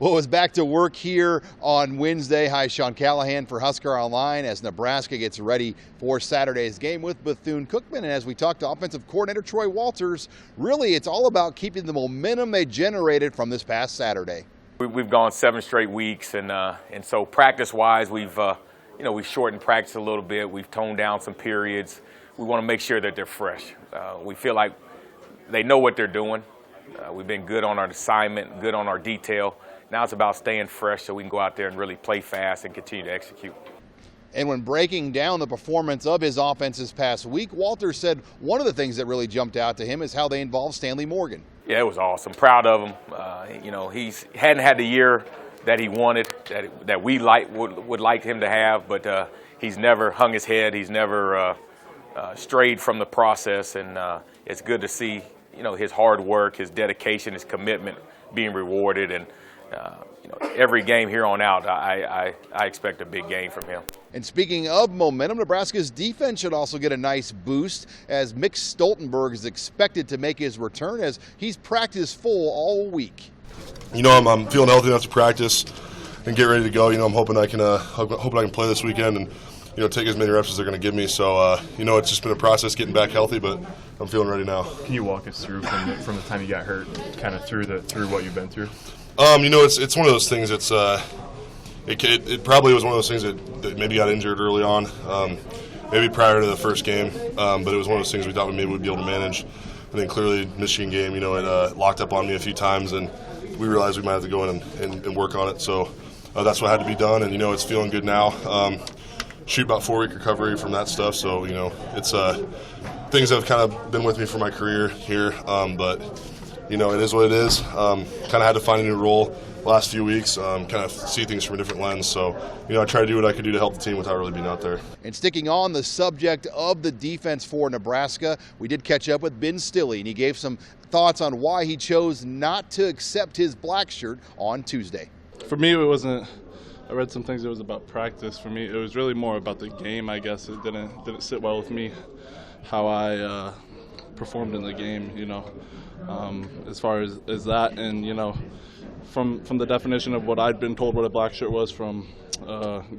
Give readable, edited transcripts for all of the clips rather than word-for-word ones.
Well, it's back to work here on Wednesday. Hi, Sean Callahan for Husker Online as Nebraska gets ready for Saturday's game with Bethune-Cookman. And as we talk to offensive coordinator Troy Walters, really it's all about keeping the momentum they generated from this past Saturday. We've gone 7 straight weeks, and so practice-wise, we've shortened practice a little bit. We've toned down some periods. We want to make sure that they're fresh. We feel like they know what they're doing. We've been good on our assignment, good on our detail. Now it's about staying fresh so we can go out there and really play fast and continue to execute. And when breaking down the performance of his offense this past week, Walter said one of the things that really jumped out to him is how they involved Stanley Morgan. Yeah, it was awesome. Proud of him. He's hadn't had the year that he wanted, that we would like him to have, but he's never hung his head. He's never strayed from the process, and it's good to see his hard work, his dedication, his commitment being rewarded. And every game here on out, I expect a big game from him. And speaking of momentum, Nebraska's defense should also get a nice boost as Mick Stoltenberg is expected to make his return as he's practiced full all week. I'm feeling healthy enough to practice and get ready to go. I'm hoping I can play this weekend and take as many reps as they're going to give me. So it's just been a process getting back healthy, but I'm feeling ready now. Can you walk us through from the time you got hurt, kind of through what you've been through? It's one of those things that's it probably was one of those things that maybe got injured early on, maybe prior to the first game, but it was one of those things we thought we maybe would be able to manage. And then clearly Michigan game, it locked up on me a few times, and we realized we might have to go in and work on it. So that's what had to be done, and it's feeling good now. Shoot about 4-week recovery from that stuff, so it's things that have kind of been with me for my career here, but it is what it is. Kind of had to find a new role the last few weeks, kind of see things from a different lens. So, I try to do what I could do to help the team without really being out there. And sticking on the subject of the defense for Nebraska, we did catch up with Ben Stille, and he gave some thoughts on why he chose not to accept his black shirt on Tuesday. For me, it wasn't. I read some things. It was about practice. For me, it was really more about the game. I guess it didn't sit well with me how I performed in the game. As far as that, and from the definition of what I'd been told what a black shirt was from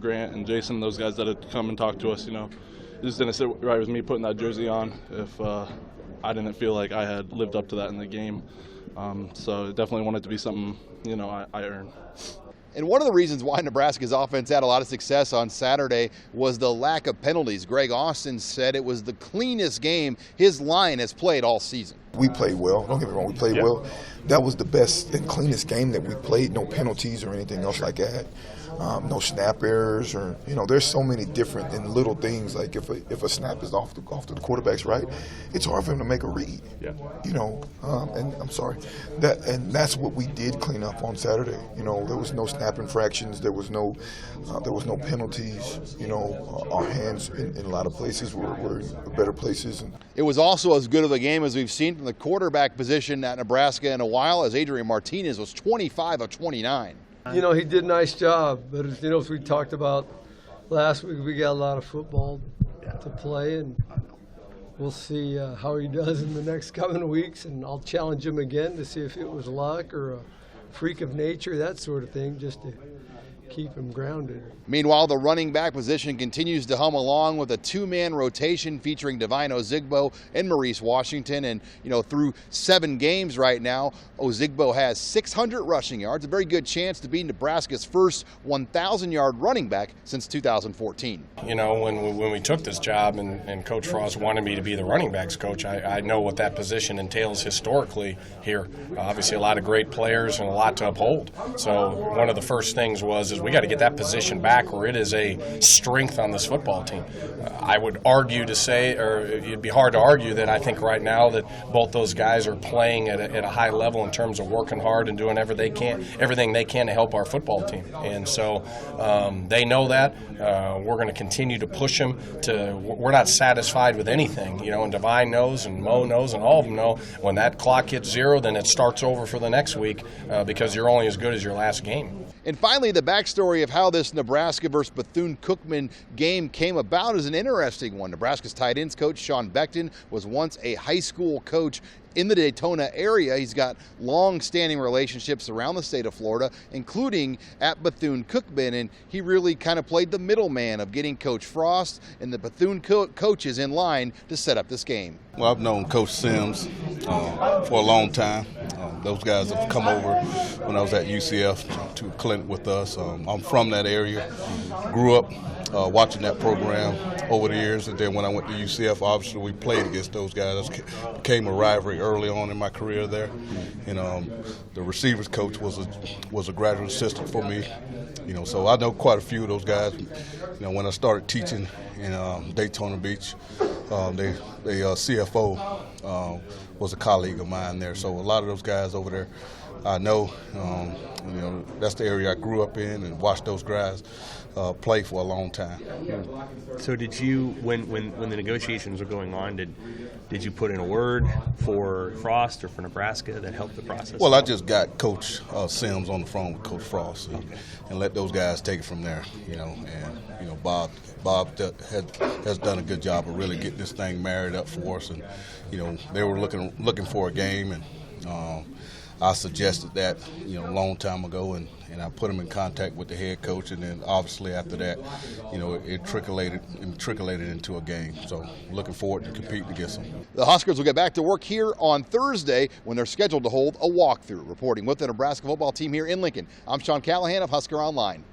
Grant and Jason, those guys that had come and talked to us, it just didn't sit right with me putting that jersey on if I didn't feel like I had lived up to that in the game. So it definitely wanted to be something I earned. And one of the reasons why Nebraska's offense had a lot of success on Saturday was the lack of penalties. Greg Austin said it was the cleanest game his line has played all season. We played well. Don't get me wrong, we played well. That was the best and cleanest game that we played. No penalties or anything else like that. No snap errors or there's so many different and little things. Like if a snap is off to the quarterback's right, it's hard for him to make a read. Yeah. And I'm sorry. That's what we did clean up on Saturday. There was no snap infractions. There was no penalties. Our hands in a lot of places were in better places. It was also as good of a game as we've seen from the quarterback position at Nebraska in a while, as Adrian Martinez was 25 of 29. He did a nice job, but as we talked about last week, we got a lot of football to play, and we'll see how he does in the next coming weeks, and I'll challenge him again to see if it was luck or a freak of nature, that sort of thing, just to keep him grounded. Meanwhile, the running back position continues to hum along with a 2-man rotation featuring Devine Ozigbo and Maurice Washington. And, through 7 games right now, Ozigbo has 600 rushing yards, a very good chance to be Nebraska's first 1,000-yard running back since 2014. When we took this job and Coach Frost wanted me to be the running backs coach, I know what that position entails historically here. Obviously, a lot of great players and a lot to uphold. So one of the first things is we got to get that position back where it is a strength on this football team. I would argue to say, or it'd be hard to argue that I think right now that both those guys are playing at a high level in terms of working hard and doing everything they can to help our football team. And so they know that. We're going to continue to push them we're not satisfied with anything, and Devine knows and Mo knows and all of them know when that clock hits 0, then it starts over for the next week because you're only as good as your last game. And finally, the backstory of how this Nebraska versus Bethune-Cookman game came about is an interesting one. Nebraska's tight ends coach Sean Beckton was once a high school coach in the Daytona area. He's got long-standing relationships around the state of Florida, including at Bethune Cookman, and he really kind of played the middleman of getting Coach Frost and the Bethune coaches in line to set up this game. Well, I've known Coach Sims for a long time. Those guys have come over when I was at UCF to clinic with us. I'm from that area, grew up watching that program over the years, and then when I went to UCF, obviously we played against those guys. It became a rivalry early on in my career there. And the receivers coach was a graduate assistant for me. So I know quite a few of those guys. When I started teaching in Daytona Beach, the CFO was a colleague of mine there. So a lot of those guys over there I know. That's the area I grew up in and watched those guys play for a long time. So did you, when the negotiations were going on, did you put in a word for Frost or for Nebraska that helped the process? Well, I just got Coach Sims on the phone with Coach Frost and let those guys take it from there. And Bob has done a good job of really getting this thing married up for us. And they were looking for a game, and I suggested that a long time ago, and I put them in contact with the head coach, and then obviously after that, it trickulated into a game. So looking forward to competing against them. The Huskers will get back to work here on Thursday when they're scheduled to hold a walkthrough. Reporting with the Nebraska football team here in Lincoln, I'm Sean Callahan of Husker Online.